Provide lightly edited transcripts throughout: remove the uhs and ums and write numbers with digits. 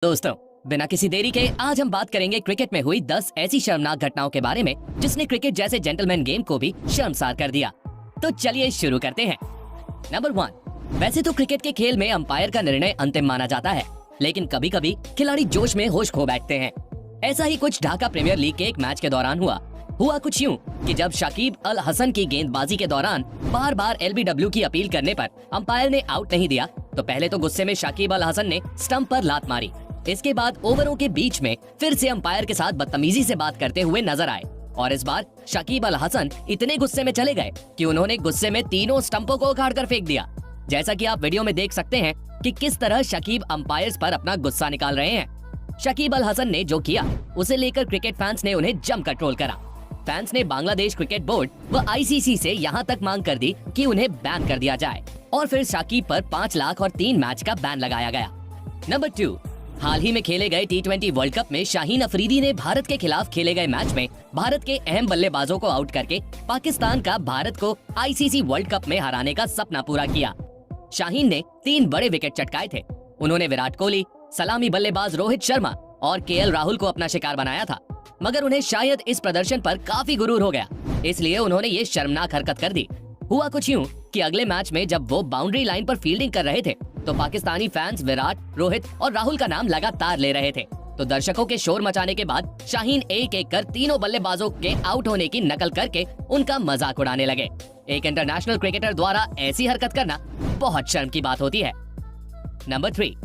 दोस्तों, बिना किसी देरी के आज हम बात करेंगे क्रिकेट में हुई 10 ऐसी शर्मनाक घटनाओं के बारे में जिसने क्रिकेट जैसे जेंटलमैन गेम को भी शर्मसार कर दिया। तो चलिए शुरू करते हैं। नंबर 1। वैसे तो क्रिकेट के खेल में अंपायर का निर्णय अंतिम माना जाता है, लेकिन कभी कभी खिलाड़ी जोश में होश खो बैठते हैं। ऐसा ही कुछ ढाका प्रीमियर लीग के एक मैच के दौरान हुआ कुछ यूं कि जब शाकिब अल हसन की गेंदबाजी के दौरान बार बार LBW की अपील करने पर अंपायर ने आउट नहीं दिया, तो पहले तो गुस्से में शाकिब अल हसन ने स्टंप पर लात मारी। इसके बाद ओवरों के बीच में फिर से अंपायर के साथ बदतमीजी से बात करते हुए नजर आए और इस बार शाकिब अल हसन इतने गुस्से में चले गए कि उन्होंने गुस्से में तीनों स्टंपों को उखाड़ कर फेंक दिया। जैसा कि आप वीडियो में देख सकते हैं कि किस तरह शाकिब अंपायर्स पर अपना गुस्सा निकाल रहे हैं। शाकिब अल हसन ने जो किया उसे लेकर क्रिकेट फैंस ने उन्हें जमकर ट्रोल करा। फैंस ने बांग्लादेश क्रिकेट बोर्ड व ICC से यहाँ तक मांग कर दी कि उन्हें बैन कर दिया जाए और फिर शाकिब पर 5 लाख और 3 मैच का बैन लगाया गया। नंबर 2। हाल ही में खेले गए T20 वर्ल्ड कप में शाहीन अफरीदी ने भारत के खिलाफ खेले गए मैच में भारत के अहम बल्लेबाजों को आउट करके पाकिस्तान का भारत को ICC वर्ल्ड कप में हराने का सपना पूरा किया। शाहीन ने 3 बड़े विकेट चटकाए थे। उन्होंने विराट कोहली, सलामी बल्लेबाज रोहित शर्मा और KL राहुल को अपना शिकार बनाया था, मगर उन्हें शायद इस प्रदर्शन पर काफी गुरूर हो गया, इसलिए उन्होंने ये शर्मनाक हरकत कर दी। हुआ कुछ यूं कि अगले मैच में जब वो बाउंड्री लाइन पर फील्डिंग कर रहे थे तो पाकिस्तानी फैंस विराट, रोहित और राहुल का नाम लगातार ले रहे थे। तो दर्शकों के शोर मचाने के बाद शाहीन एक एक कर तीनों बल्लेबाजों के आउट होने की नकल करके उनका मजाक उड़ाने लगे। एक इंटरनेशनल क्रिकेटर द्वारा ऐसी हरकत करना बहुत शर्म की बात होती है। नंबर 3।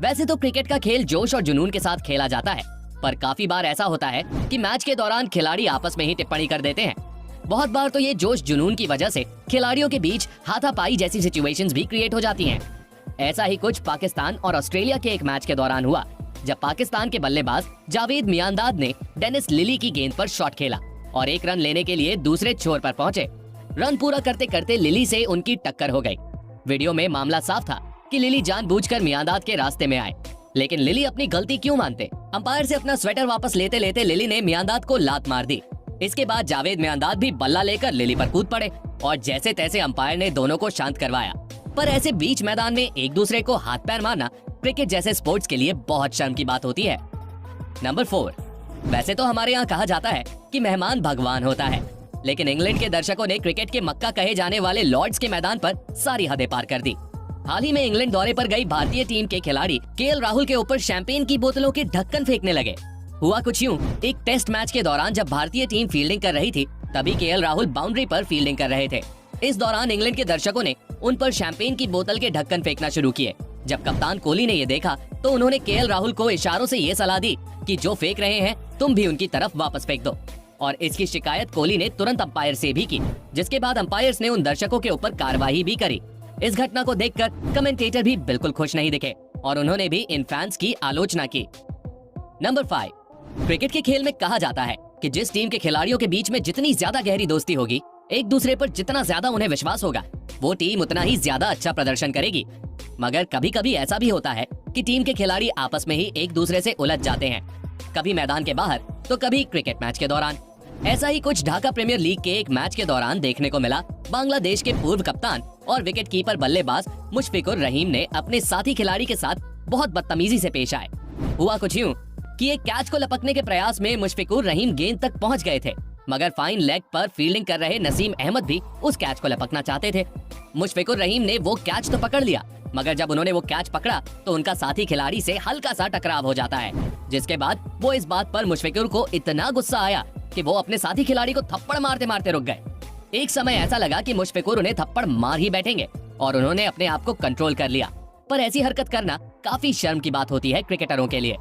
वैसे तो क्रिकेट का खेल जोश और जुनून के साथ खेला जाता है, पर काफी बार ऐसा होता है कि मैच के दौरान खिलाड़ी आपस में ही टिप्पणी कर देते हैं। बहुत बार तो ये जोश जुनून की वजह से खिलाड़ियों के बीच हाथापाई जैसी सिचुएशंस भी क्रिएट हो जाती हैं। ऐसा ही कुछ पाकिस्तान और ऑस्ट्रेलिया के एक मैच के दौरान हुआ, जब पाकिस्तान के बल्लेबाज जावेद मियांदाद ने डेनिस लिली की गेंद पर शॉट खेला और 1 रन लेने के लिए दूसरे छोर पर पहुंचे। रन पूरा करते करते लिली से उनकी टक्कर हो गई। वीडियो में मामला साफ था कि लिली जानबूझकर मियांदाद के रास्ते में आए, लेकिन लिली अपनी गलती क्यों मानते? अंपायर से अपना स्वेटर वापस लेते लेते लिली ने मियांदाद को लात मार दी। इसके बाद जावेद मियांदाद भी बल्ला लेकर लिली पर कूद पड़े और जैसे तैसे अंपायर ने दोनों को शांत करवाया। पर ऐसे बीच मैदान में एक दूसरे को हाथ पैर मारना क्रिकेट जैसे स्पोर्ट्स के लिए बहुत शर्म की बात होती है। नंबर 4। वैसे तो हमारे यहाँ कहा जाता है कि मेहमान भगवान होता है, लेकिन इंग्लैंड के दर्शकों ने क्रिकेट के मक्का कहे जाने वाले लॉर्ड्स के मैदान पर सारी हदें पार कर दी। हाल ही में इंग्लैंड दौरे पर गई भारतीय टीम के खिलाड़ी KL राहुल के ऊपर शैंपेन की बोतलों के ढक्कन फेंकने लगे। हुआ कुछ यूं, एक टेस्ट मैच के दौरान जब भारतीय टीम फील्डिंग कर रही थी, तभी KL राहुल बाउंड्री पर फील्डिंग कर रहे थे। इस दौरान इंग्लैंड के दर्शकों ने उन पर शैंपेन की बोतल के ढक्कन फेंकना शुरू किए। जब कप्तान कोहली ने ये देखा तो उन्होंने KL राहुल को इशारों से ये सलाह दी कि जो फेंक रहे हैं तुम भी उनकी तरफ वापस फेंक दो, और इसकी शिकायत कोहली ने तुरंत अंपायर से भी की, जिसके बाद अंपायर्स ने उन दर्शकों के ऊपर कार्रवाई भी करी। इस घटना को देखकर कमेंटेटर भी बिल्कुल खुश नहीं दिखे और उन्होंने भी इन फैंस की आलोचना की। नंबर 5। क्रिकेट के खेल में कहा जाता है कि जिस टीम के खिलाड़ियों के बीच में जितनी ज्यादा गहरी दोस्ती होगी, एक दूसरे पर जितना ज्यादा उन्हें विश्वास होगा, वो टीम उतना ही ज्यादा अच्छा प्रदर्शन करेगी। मगर कभी कभी ऐसा भी होता है कि टीम के खिलाड़ी आपस में ही एक दूसरे से उलझ जाते हैं, कभी मैदान के बाहर तो कभी क्रिकेट मैच के दौरान। ऐसा ही कुछ ढाका प्रीमियर लीग के एक मैच के दौरान देखने को मिला। बांग्लादेश के पूर्व कप्तान और विकेट कीपर बल्लेबाज मुशफिकुर रहीम ने अपने साथी खिलाड़ी के साथ बहुत बदतमीजी से पेश आए। हुआ कुछ यूं कि एक कैच को लपकने के प्रयास में मुशफिकुर रहीम गेंद तक पहुंच गए थे, मगर फाइन लेग पर फील्डिंग कर रहे नसीम अहमद भी उस कैच को लपकना चाहते थे। मुशफिकुर रहीम ने वो कैच तो पकड़ लिया, मगर जब उन्होंने वो कैच पकड़ा तो उनका साथी खिलाड़ी से हल्का सा टकराव हो जाता है, जिसके बाद वो इस बात पर मुशफिकुर को इतना गुस्सा आया कि वो अपने साथी खिलाड़ी को थप्पड़ मारते मारते रुक गए। एक समय ऐसा लगा कि मुशफिकुर उन्हें थप्पड़ मार ही बैठेंगे और उन्होंने अपने आप को कंट्रोल कर लिया, पर ऐसी हरकत करना काफी शर्म की बात होती है क्रिकेटरों के लिए।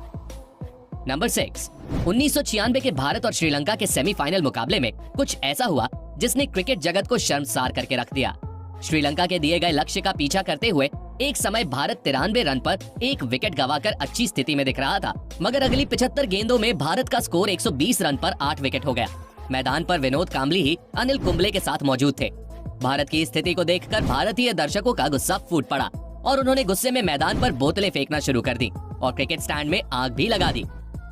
नंबर 6। 1996 के भारत और श्रीलंका के सेमीफाइनल मुकाबले में कुछ ऐसा हुआ जिसने क्रिकेट जगत को शर्मसार करके रख दिया। श्रीलंका के दिए गए लक्ष्य का पीछा करते हुए एक समय भारत 93 रन पर 1 विकेट गंवाकर अच्छी स्थिति में दिख रहा था, मगर अगली 75 गेंदों में भारत का स्कोर 120 रन पर 8 विकेट हो गया। मैदान पर विनोद कांबली ही अनिल कुंबले के साथ मौजूद थे। भारत की स्थिति को देखकर भारतीय दर्शकों का गुस्सा फूट पड़ा और उन्होंने गुस्से में मैदान पर बोतलें फेंकना शुरू कर दी और क्रिकेट स्टैंड में आग भी लगा दी।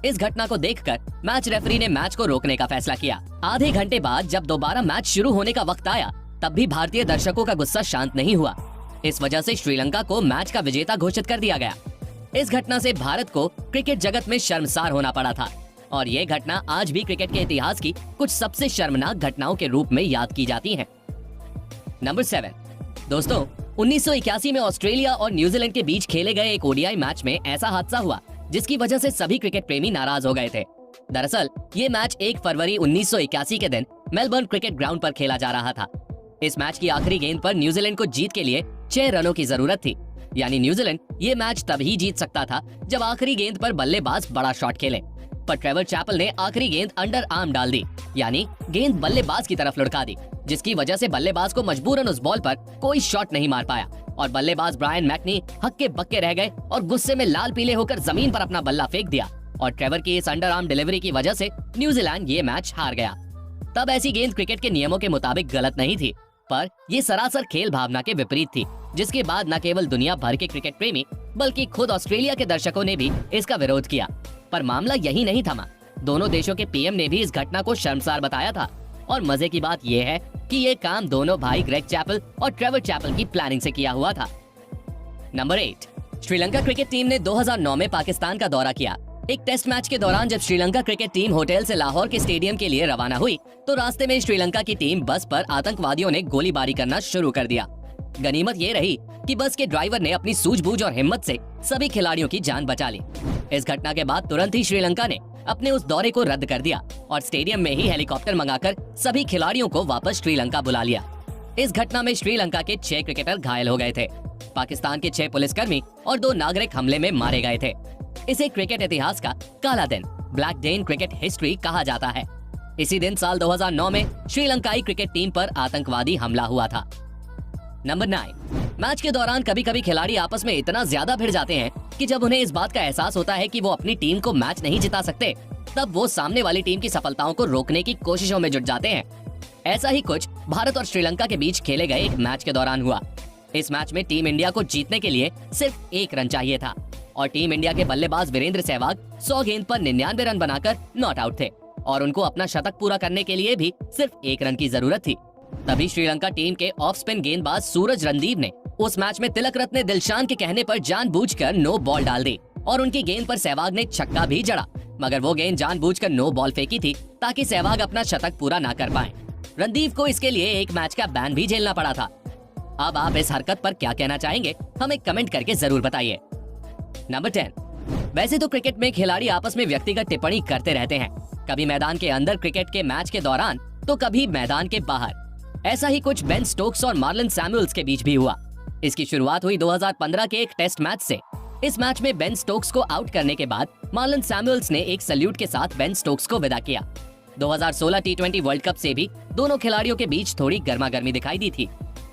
इस घटना को देखकर मैच रेफरी ने मैच को रोकने का फैसला किया। आधे घंटे बाद जब दोबारा मैच शुरू होने का वक्त आया, तब भी भारतीय दर्शकों का गुस्सा शांत नहीं हुआ। इस वजह से श्रीलंका को मैच का विजेता घोषित कर दिया गया। इस घटना से भारत को क्रिकेट जगत में शर्मसार होना पड़ा था और ये घटना आज भी क्रिकेट के इतिहास की कुछ सबसे शर्मनाक घटनाओं के रूप में याद की जाती है। नंबर 7। दोस्तों, 1981 में ऑस्ट्रेलिया और न्यूजीलैंड के बीच खेले गए एक ओडीआई मैच में ऐसा हादसा हुआ जिसकी वजह से सभी क्रिकेट प्रेमी नाराज हो गए थे। दरअसल ये मैच 1 फरवरी 1981 के दिन मेलबर्न क्रिकेट ग्राउंड पर खेला जा रहा था। इस मैच की आखिरी गेंद पर न्यूजीलैंड को जीत के लिए 6 रनों की जरूरत थी। यानी न्यूजीलैंड ये मैच तभी जीत सकता था जब आखिरी गेंद पर बल्लेबाज बड़ा शॉट खेले, पर ट्रेवर चैपल ने आखिरी गेंद अंडर आर्म डाल दी, यानी गेंद बल्लेबाज की तरफ लुढ़का दी, जिसकी वजह से बल्लेबाज को मजबूरन उस बॉल पर कोई शॉट नहीं मार पाया और बल्लेबाज ब्रायन मैकनी हक्के बक्के रह गए और गुस्से में लाल पीले होकर जमीन पर अपना बल्ला फेंक दिया और ट्रेवर की इस अंडर आर्म डिलीवरी की वजह से न्यूजीलैंड ये मैच हार गया। तब ऐसी गेंद क्रिकेट के नियमों के मुताबिक गलत नहीं थी, पर ये सरासर खेल भावना के विपरीत थी, जिसके बाद न केवल दुनिया भर के क्रिकेट प्रेमी बल्कि खुद ऑस्ट्रेलिया के दर्शकों ने भी इसका विरोध किया। पर मामला यही नहीं थमा, दोनों देशों के पीएम ने भी इस घटना को शर्मसार बताया था और मजे की बात यह है कि ये काम दोनों भाई ग्रेग चैपल और ट्रेवर चैपल की प्लानिंग से किया हुआ था। नंबर 8। श्रीलंका क्रिकेट टीम ने 2009 में पाकिस्तान का दौरा किया। एक टेस्ट मैच के दौरान जब श्रीलंका क्रिकेट टीम होटल से लाहौर के स्टेडियम के लिए रवाना हुई तो रास्ते में श्रीलंका की टीम बस पर आतंकवादियों ने गोलीबारी करना शुरू कर दिया। गनीमत ये रही कि बस के ड्राइवर ने अपनी सूझबूझ और हिम्मत से सभी खिलाड़ियों की जान बचा ली। इस घटना के बाद तुरंत ही श्रीलंका ने अपने उस दौरे को रद्द कर दिया और स्टेडियम में ही हेलीकॉप्टर मंगाकर सभी खिलाड़ियों को वापस श्रीलंका बुला लिया। इस घटना में श्रीलंका के 6 क्रिकेटर घायल हो गए थे। पाकिस्तान के 6 पुलिसकर्मी और 2 नागरिक हमले में मारे गए थे। इसे क्रिकेट इतिहास का काला दिन, black day in cricket history कहा जाता है। इसी दिन साल 2009 में श्रीलंकाई क्रिकेट टीम पर आतंकवादी हमला हुआ था। नंबर 9। मैच के दौरान कभी कभी खिलाड़ी आपस में इतना ज्यादा भिड़ जाते हैं कि जब उन्हें इस बात का एहसास होता है कि वो अपनी टीम को मैच नहीं जिता सकते, तब वो सामने वाली टीम की सफलताओं को रोकने की कोशिशों में जुट जाते हैं। ऐसा ही कुछ भारत और श्रीलंका के बीच खेले गए एक मैच के दौरान हुआ। इस मैच में टीम इंडिया को जीतने के लिए सिर्फ 1 रन चाहिए था और टीम इंडिया के बल्लेबाज वीरेंद्र सहवाग 100 गेंद पर 99 रन बनाकर नॉट आउट थे और उनको अपना शतक पूरा करने के लिए भी सिर्फ 1 रन की जरूरत थी। तभी श्रीलंका टीम के ऑफ स्पिन गेंदबाज सूरज रणदीव ने उस मैच में तिलक रत्ने दिलशान के कहने पर जानबूझकर नो बॉल डाल दी और उनकी गेंद पर सहवाग ने छक्का भी जड़ा, मगर वो गेंद जानबूझकर नो बॉल फेंकी थी ताकि सहवाग अपना शतक पूरा ना कर पाए। रणदीव को इसके लिए एक मैच का बैन भी झेलना पड़ा था। अब आप इस हरकत पर क्या कहना चाहेंगे, हमें कमेंट करके जरूर बताइए। नंबर 10। वैसे तो क्रिकेट में खिलाड़ी आपस में व्यक्तिगत टिप्पणी करते रहते हैं, कभी मैदान के अंदर क्रिकेट के मैच के दौरान तो कभी मैदान के बाहर। ऐसा ही कुछ बेन स्टोक्स और मार्लन सैमुअल्स के बीच भी हुआ। इसकी शुरुआत हुई 2015 के एक टेस्ट मैच से। इस मैच में बेन स्टोक्स को आउट करने के बाद मार्लन सैमुअल्स ने एक सैल्यूट के साथ बेन स्टोक्स को विदा किया। 2016 टी20 वर्ल्ड कप से भी दोनों खिलाड़ियों के बीच थोड़ी गर्मागर्मी दिखाई दी थी।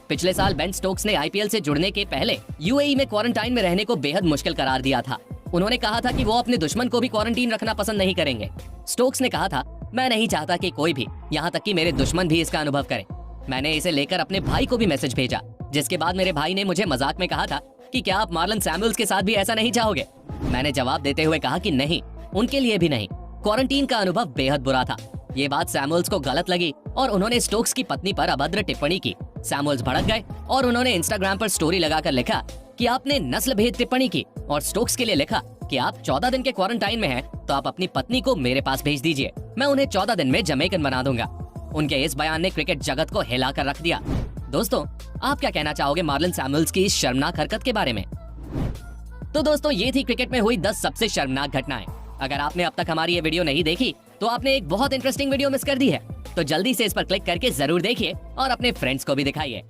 पिछले साल बेन स्टोक्स ने आईपीएल से जुड़ने के पहले यूएई में क्वारंटाइन में रहने को बेहद मुश्किल करार दिया था। उन्होंने कहा था कि वो अपने दुश्मन को भी क्वारंटीन रखना पसंद नहीं करेंगे। स्टोक्स ने कहा था, मैं नहीं चाहता कि कोई भी, यहाँ तक कि मेरे दुश्मन भी इसका अनुभव करे। मैंने इसे लेकर अपने भाई को भी मैसेज भेजा, जिसके बाद मेरे भाई ने मुझे मजाक में कहा था कि क्या आप मार्लन सैमुअल्स के साथ भी ऐसा नहीं चाहोगे। मैंने जवाब देते हुए कहा कि नहीं, उनके लिए भी नहीं। क्वारंटीन का अनुभव बेहद बुरा था। ये बात सैमुअल्स को गलत लगी और उन्होंने स्टोक्स की पत्नी पर अभद्र टिप्पणी की। सैमुअल्स भड़क गए और उन्होंने इंस्टाग्राम पर स्टोरी लगाकर लिखा कि आपने नस्ल भेद टिप्पणी की और स्टोक्स के लिए लिखा कि आप 14 दिन के क्वारंटाइन में हैं, तो आप अपनी पत्नी को मेरे पास भेज दीजिए, मैं उन्हें 14 दिन में जमैकन बना दूंगा। उनके इस बयान ने क्रिकेट जगत को हिला कर रख दिया। दोस्तों, आप क्या कहना चाहोगे मार्लन सैमुअल्स की इस शर्मनाक हरकत के बारे में? तो दोस्तों, ये थी क्रिकेट में हुई 10 सबसे शर्मनाक घटनाएं। अगर आपने अब तक हमारी ये वीडियो नहीं देखी तो आपने एक बहुत इंटरेस्टिंग वीडियो मिस कर दी है, तो जल्दी से इस पर क्लिक करके जरूर देखिए और अपने फ्रेंड्स को भी दिखाइए।